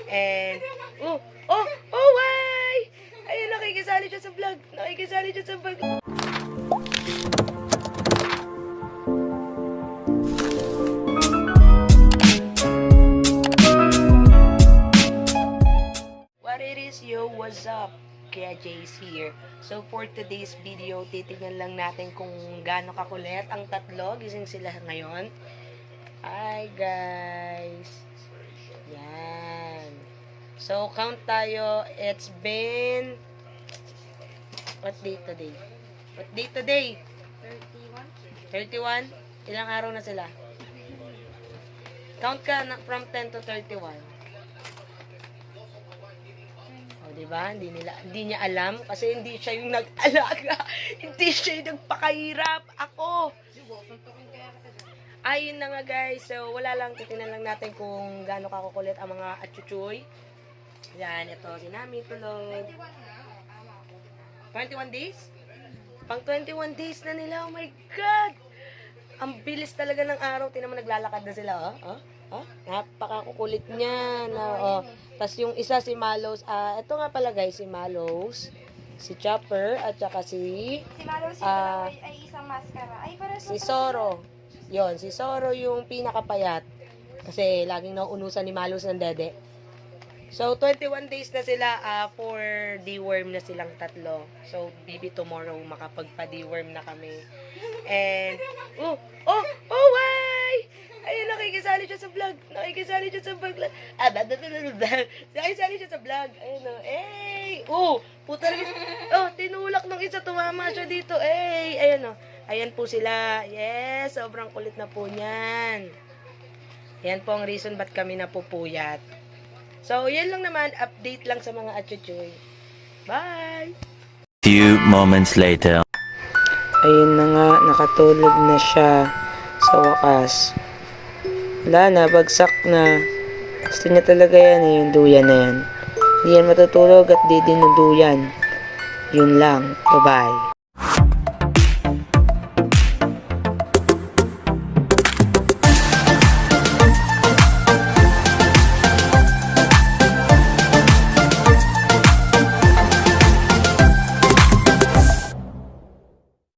And, why? Ayun, nakikisali siya sa vlog. Nakikisali siya sa vlog. What it is, yo, what's up? Kaya Jace here. So for today's video, titingnan lang natin kung gaano kakulit ang tatlo. Gising sila ngayon. Hi guys. Yan. So count tayo. It's been what day today? What day today? 31? 31? Ilang araw na sila? Count ka na, from 10 to 31. Diba? Hindi niya alam kasi hindi siya yung nag-alaga. Hindi siya yung nagpakahirap. Ako. Ayun na nga guys. So, wala lang. Titignan lang natin kung gaano kakukulit ang mga atchuchoy. Yan. Ito. Sinami tulog. 21 days? Pang 21 days na nila. Oh my God! Ang bilis talaga ng araw. Tinan mo naglalakad na sila. Napakakukulit niya. Tapos yung isa si Malos. Ito nga pala guys, si Malos, si Chopper, at saka si Malos ay isang maskara. Ay, para si Zoro. Yon, si Zoro yung pinakapayat. Kasi laging nauunusan ni Malos ng dede. So, 21 days na sila for deworm na silang tatlo. So, maybe tomorrow makapagpa-deworm na kami. And, why? Ayun, nakikisali siya sa vlog. Nakikisali siya sa vlog. Nakikisali siya sa vlog. Ayun, puta rin. Tinulak ng isa. Tumama siya dito. Ayun, ayan po sila. Yes, sobrang kulit na po niyan. Yan po ang reason ba't kami napupuyat. So, yan lang naman. Update lang sa mga atchuchoy. Bye! Few moments later. Ayun na nga, nakatulog na siya sa wakas. Wala na, bagsak na. Gusto niya talaga yan yung duyan na yan. Hindi yan matutulog at di dinuduyan. Yun lang. Bye-bye.